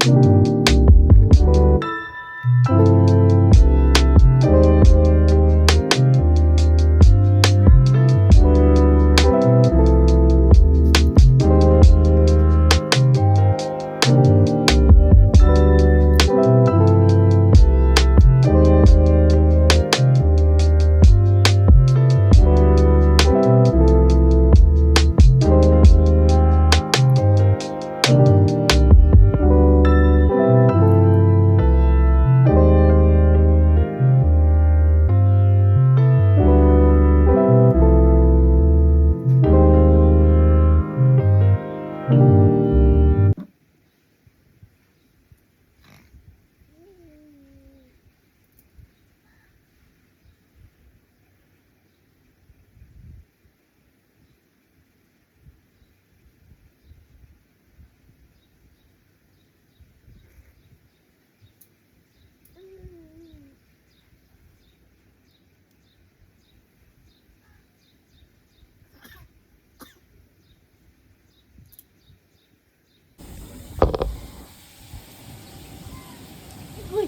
Good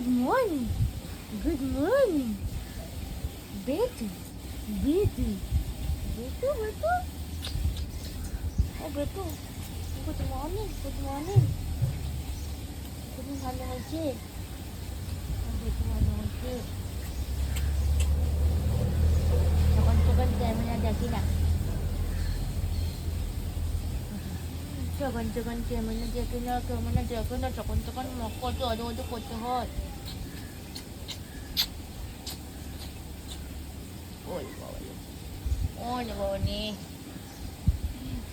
morning. Good morning. Betu. Betu. Betu, Betu. Oh, Betu. Good morning. Good morning. তুমি ভালো হয়েছে? বেটু ভালো হয়েছে? যখন তখন ক্যামেরা দেখি না, যখন তখন ক্যামেরা দেখি না, ক্যামেরা দেখে না, তখন তখন মক্কল তো অজো অজো করতে হয়। ওই বাবা, ওই বাবা নে।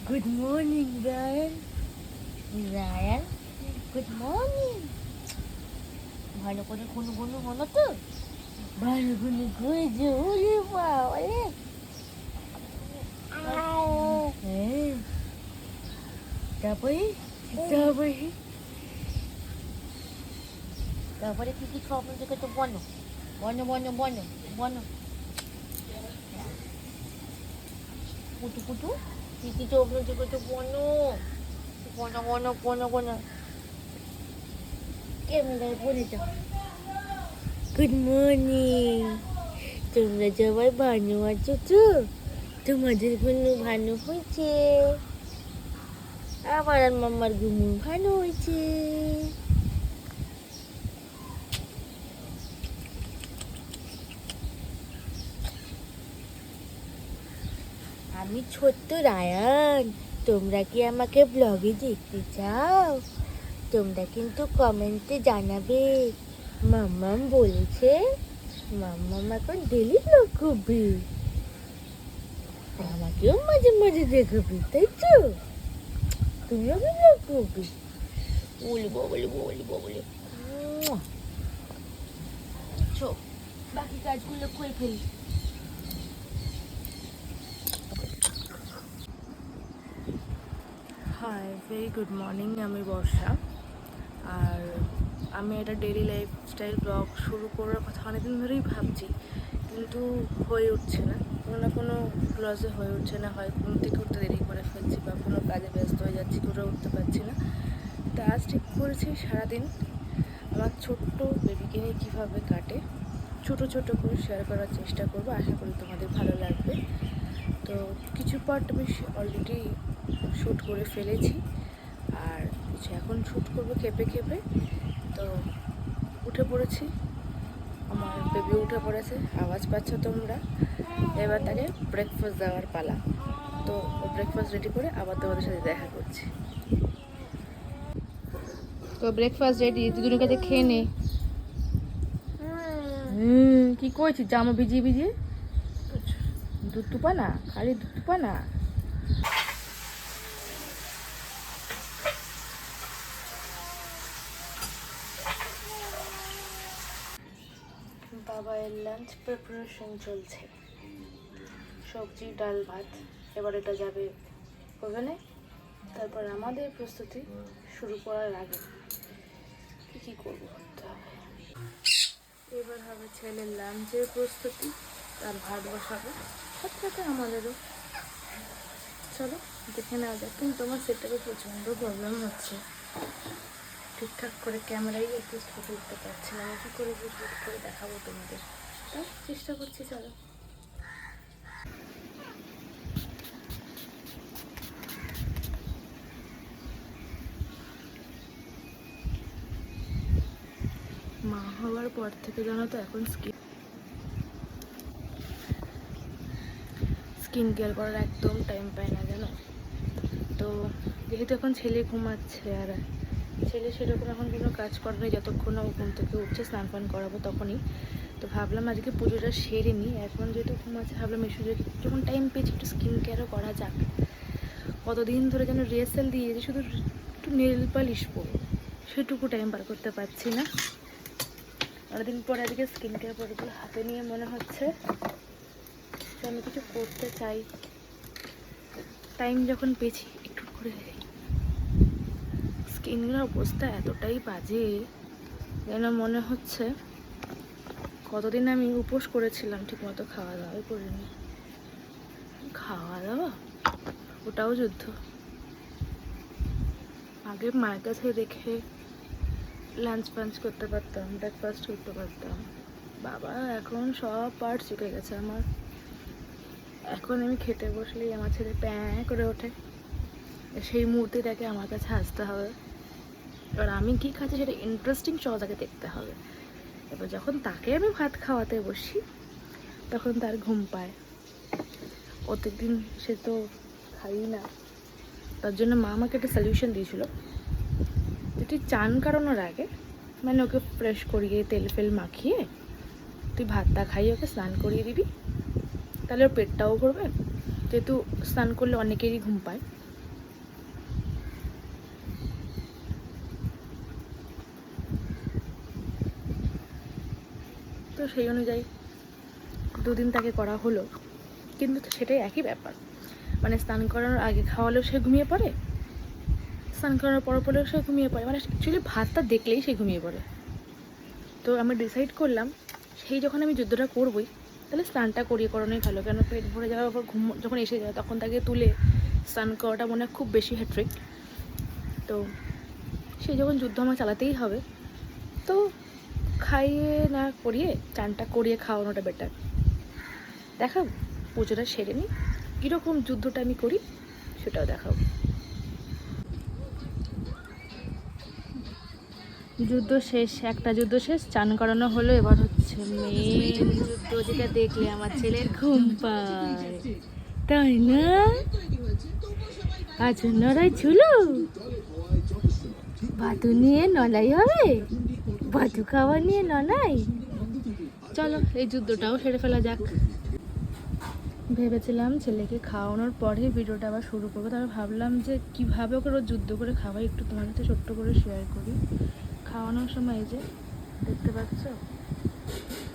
Good morning, Ryan. Ryan, good morning. ভালো করে কোনো কোনো হলো তো? ভালো করে ঘুরেছে, ওরে বাবা রে। হ্যাঁ, তারপরে তারপরে কি কি স্বপ্ন দেখেছো বলো, বলো বলো বলো বলো। কুটু কুটু কি কি স্বপ্ন দেখেছো বলো, বলো বলো বলো বলো। ক্যামেরায় বলে যাও। Good morning. তোমরা সবাই ভালো আছো তো? তোমাদের ঘুমু ভালো হয়েছে? আমার আর মাম্মার ঘুমু ভালো হয়েছে। আমি ছোট্ট রায়ান। তোমরা কি আমাকে ব্লগে দেখতে চাও? তোমরা কিন্তু কমেন্টে জানাবে। মাম্মাম বলেছে মাম্মাম এখন ডেলি ব্লগ করবে, আমাকেও মাঝে মাঝে দেখাবে, তাই তো? তুমিও কি ব্লগ করবে? বলবো বলবো বলবো বলে। চো, বাকি কাজগুলো করে ফেলি। Hi, very good morning. আমি বর্ষা, আর আমি একটা ডেইলি লাইফস্টাইল ব্লগ শুরু করার কথা অনেকদিন ধরেই ভাবছি, কিন্তু হয়ে উঠছে না। কোনো না কোনো ক্লজে হয়ে উঠছে না, হয় ঘুম থেকে উঠতে দেরি করে ফেলছি বা কোনো কাজে ব্যস্ত হয়ে যাচ্ছি, করে উঠতে পারছি না। তো আজ ঠিক করেছি সারাদিন আমার ছোট্ট বেবিকে নিয়ে কীভাবে কাটে ছোট ছোট করে শেয়ার করার চেষ্টা করবো। আশা করি তোমাদের ভালো লাগবে। তো কিছু পার্ট আমি অলরেডি শ্যুট করে ফেলেছি, আর কিছু এখন শ্যুট করবো খেপে খেপে। তো উঠে পড়েছি, আমার বেবি উঠে পড়েছে, আওয়াজ পাচ্ছ তোমরা। এবার তাকে ব্রেকফাস্ট দেওয়ার পালা। তো ব্রেকফাস্ট রেডি করে আবার তোমাদের সাথে দেখা করছি। তো ব্রেকফাস্ট রেডি, দুজনের কাছে খেয়ে নে। কি করছিস জামা ভিজিয়ে ভিজিয়ে? দুধ তুপা না, খালি দুধ তুপা না। বাবার লাঞ্চ প্রিপারেশন চলছে, সবজি ডাল ভাত। এবার এটা যাবে ওভেনে, তারপর আমাদের প্রস্তুতি শুরু করার আগে কী কী করবো করতে হবে। এবার হবে ছেলের লাঞ্চের প্রস্তুতি, তার ভাত বসাবো, সাথে সাথে আমাদেরও। চলো দেখে নেওয়া যাক। কিন্তু তোমার সেটাকে প্রচণ্ড প্রবলেম হচ্ছে। ঠিকঠাক করে ক্যামেরাই অ্যাডজাস্ট করে উঠতে পারছি না, আমি কী করে বুঝবো, কী করে দেখাবো তোমাদের। তাই চেষ্টা করছি, চলো। মা হওয়ার পর থেকে জানো তো এখন স্কিন কেয়ার করার একদম টাইম পাই না জানো তো। যেহেতু এখন ছেলে ঘুমাচ্ছে, আর ছেলে সেরকম এখন কোনো কাজ করে না, যতক্ষণ ও ঘুম থেকে উঠছে স্নান ফান করাবো তখনই। তো ভাবলাম আজকে পুজোটা সেরে নিই, এখন যেহেতু ঘুমাচ্ছে ভাবলাম এসে যখন টাইম পেয়েছি একটু স্কিন কেয়ারও করা যাক। কতদিন ধরে যেন রিহার্সাল দিয়েছি, শুধু একটু নেল পালিশ পরবো, সেটুকু টাইম পার করতে পারছি না। অনেকদিন পরে আজকে স্কিন কেয়ার প্রোডাক্টগুলো হাতে নিয়ে মনে হচ্ছে যে আমি কিছু করতে চাই। টাইম যখন পেয়েছি একটু করে স্কিনের অবস্থা এতটাই বাজে যেন মনে হচ্ছে কতদিন আমি উপোস করেছিলাম, ঠিকমতো খাওয়া দাওয়াই করিনি। খাওয়া দাওয়া ওটাও যুদ্ধ। আগে মায়ের কাছে রেখে লাঞ্চ ফাঞ্চ করতে পারতাম, ব্রেকফাস্ট করতে পারতাম। বাবা এখন সব পার্ট শিখে গেছে আমার। এখন আমি খেতে বসলেই আমার ছেলে প্যাঁ করে ওঠে, সেই মুহূর্তেটাকে আমার কাছে আসতে হবে। এবার আমি কী খাচ্ছি সেটা ইন্টারেস্টিং সহজাকে দেখতে হবে। এবার যখন তাকে আমি ভাত খাওয়াতে বসি তখন তার ঘুম পায়। প্রত্যেকদিন সে তো খাই না, তার জন্য মা আমাকে একটা সলিউশন দিয়েছিল যে তুই চান করানোর আগে মানে ওকে ফ্রেশ করিয়ে তেল ফেল মাখিয়ে তুই ভাতটা খাইয়ে ওকে স্নান করিয়ে দিবি, তাহলে ওর পেটটাও করবে, যেহেতু স্নান করলে অনেকেরই ঘুম পায়। তো সেই অনুযায়ী দুদিন তাকে করা হলো, কিন্তু সেটাই একই ব্যাপার, মানে স্নান করানোর আগে খাওয়ালেও সে ঘুমিয়ে পড়ে, স্নান করানোর পর পরেও সে ঘুমিয়ে পড়ে, মানে অ্যাকচুয়ালি ভাতটা দেখলেই সে ঘুমিয়ে পড়ে। তো আমি ডিসাইড করলাম সেই যখন আমি যুদ্ধটা করবই তাহলে স্নানটা করিয়ে করানোই ভালো, কেন পেট ভরে যাওয়ার পর ঘুম যখন এসে যায় তখন তাকে তুলে স্নান করাটা মনে হয় খুব বেশি হ্যাট্রিক। তো সেই যখন যুদ্ধ আমার চালাতেই হবে তো খাইয়ে না করিয়ে চানটা করিয়ে খাওয়ানোটা বেটার। দেখাবো পুজোটা সেরে নিই, কীরকম যুদ্ধটা আমি করি সেটাও দেখাবো। যুদ্ধ শেষ, একটা যুদ্ধ শেষ, চান করানো হলো। এবার হচ্ছে মেন যুদ্ধ, যেটা দেখলে আমার ছেলের ঘুম পায়, তাই না? আজ নড়াই ছিল, ভাতু নিয়ে নলাই হবে, ভাতু খাওয়া নিয়ে নলাই। চলো এই যুদ্ধটাও সেরে ফেলা যাক। ভেবেছিলাম ছেলেকে খাওয়ানোর পরে ভিডিওটা আবার শুরু করবো, তারপর ভাবলাম যে কীভাবে ওকে রোজ যুদ্ধ করে খাওয়াই একটু তোমার সাথে ছোট্ট করে শেয়ার করি। খাওয়ানোর সময় যে দেখতে পাচ্ছ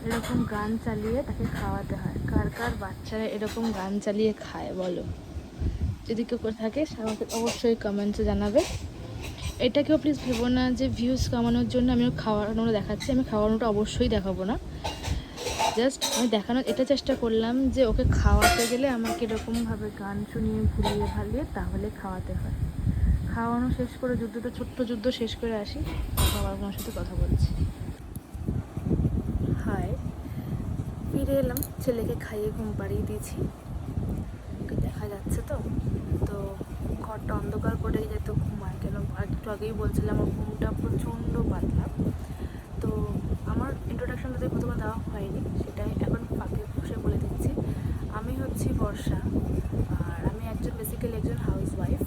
এরকম গান চালিয়ে তাকে খাওয়াতে হয়। কার কার বাচ্চারা এরকম গান চালিয়ে খায় বলো? যদি কেউ করে থাকে আমাকে অবশ্যই কমেন্টসে জানাবে। এটা কেউ প্লিজ ভেবো না যে ভিউজ কামানোর জন্য আমি খাওয়ানোটা দেখাচ্ছি, আমি খাওয়ানোটা অবশ্যই দেখাবো না। জাস্ট আমি দেখানোর এটা চেষ্টা করলাম যে ওকে খাওয়াতে গেলে আমাকে এরকমভাবে গান শুনিয়ে ভুলিয়ে ভালিয়ে তাহলে খাওয়াতে হয়। খাওয়ানো শেষ করে যুদ্ধটা, ছোট্ট যুদ্ধ শেষ করে আসি, বাবার মার সাথে কথা বলছি। হাই, ফিরে এলাম, ছেলেকে খাইয়ে ঘুম পাড়িয়ে দিয়েছি। ওকে দেখা যাচ্ছে তো, তো ঘরটা অন্ধকার করে যেত ঘুমায়, কেন একটু আগেই বলছিলাম আমার ঘুমটা প্রচণ্ড পাতলা। তো আমার ইন্ট্রোডাকশনটা দিয়ে প্রথমে দেওয়া হয়নি, সেটাই এখন ফাঁকে বসে বলে দিচ্ছি। আমি হচ্ছি বর্ষা, আর আমি বেসিক্যালি একজন হাউসওয়াইফ।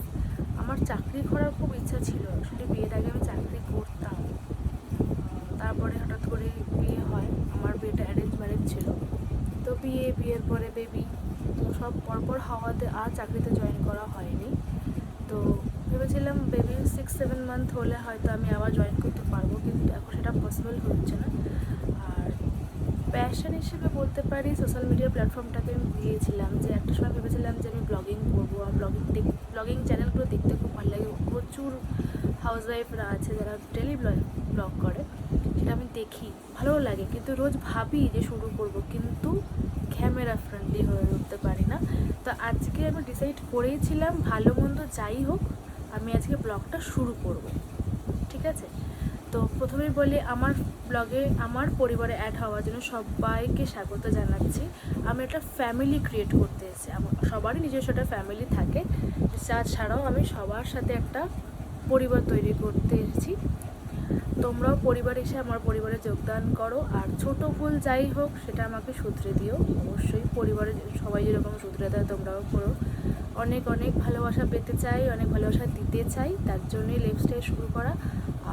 আমার চাকরি করার খুব ইচ্ছা ছিল, অ্যাকচুয়ালি বিয়ের আগে আমি চাকরি করতাম, তারপরে হঠাৎ করে বিয়ে হয়। আমার বিয়েটা অ্যারেঞ্জ ম্যারেজ ছিল, তো বিয়ের পরে বেবি, তো সব পরপর হওয়াতে আর চাকরিতে জয়েন করা হয়নি। তো ভেবেছিলাম বেবি 6-7 মান্থ হলে হয়তো আমি আবার জয়েন করতে পারবো, কিন্তু এখন সেটা পসিবল হচ্ছে না। আর প্যাশন হিসেবে বলতে পারি সোশ্যাল মিডিয়া প্ল্যাটফর্মটাকে আমি দিয়েছিলাম, যে একটা সময় ভেবেছিলাম যে আমি ব্লগিং করবো, আর ব্লগিং চ্যানেলগুলো দেখতে খুব ভালো লাগে। প্রচুর হাউসওয়াইফরা আছে যারা ডেলি ব্লগ করে, সেটা আমি দেখি, ভালোও লাগে, কিন্তু রোজ ভাবি যে শুরু করব, কিন্তু ক্যামেরা ফ্রেন্ডলি হয়ে উঠতে পারি না। তো আজকে আমি ডিসাইড করেইছিলাম ভালো মন্দ যাই হোক আমি আজকে ব্লগটা শুরু করব, ঠিক আছে? তো প্রথমেই বলি, আমার ব্লগে আমার পরিবারে অ্যাড হওয়ার জন্য সবাইকে স্বাগত জানাচ্ছি। আমি একটা ফ্যামিলি ক্রিয়েট করতে এসেছি। আমার সবারই নিজস্ব একটা ফ্যামিলি থাকে, ছাড়াও আমি সবার সাথে একটা পরিবার তৈরি করতে এসেছি। তোমরাও পরিবার এসে আমার পরিবারে যোগদান করো, আর ছোট ভুল যাই হোক সেটা আমাকে শুধরে দিও। অবশ্যই পরিবারে সবাই যেরকম শুধরে দেয় তোমরাও করো। অনেক অনেক ভালোবাসা পেতে চাই, অনেক ভালোবাসা দিতে চাই, তার জন্যই লাইফস্টাইল শুরু করা।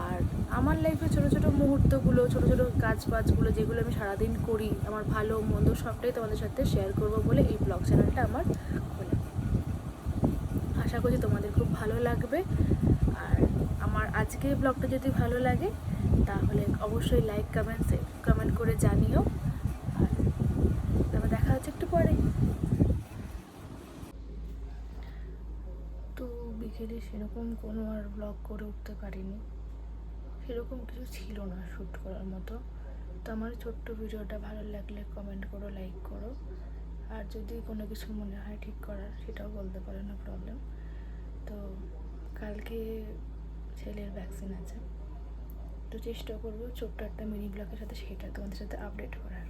আর আমার লাইফে ছোটো ছোটো মুহূর্তগুলো, ছোটো ছোটো কাজবাজগুলো যেগুলো আমি সারাদিন করি, আমার ভালো মন্দ সবটাই তোমাদের সাথে শেয়ার করবো বলে এই ব্লগ চ্যানেলটা আমার খোলা। আশা করছি তোমাদের খুব ভালো লাগবে। আর আমার আজকের ব্লগটা যদি ভালো লাগে তাহলে অবশ্যই লাইক কমেন্ট করে জানিও। আর তবে দেখা হচ্ছে একটু পরে। তো বিকেলে সেরকম কোনো আর ব্লগ করে উঠতে পারিনি, সেরকম কিছু ছিল না শ্যুট করার মতো। তো আমার ছোট্ট ভিডিওটা ভালো লাগলে কমেন্ট করো, লাইক করো। আর যদি কোনো কিছু মনে হয় ঠিক করার সেটাও বলতে পারো, না প্রবলেম। তো কালকে ছেলের ভ্যাকসিন আছে, তো চেষ্টা করবো ছোট্ট একটা মিনি ব্লগের সাথে সেটা তোমাদের সাথে আপডেট করার।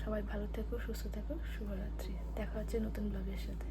সবাই ভালো থেকো, সুস্থ থেকো, শুভরাত্রি। দেখা হচ্ছে নতুন ব্লগের সাথে।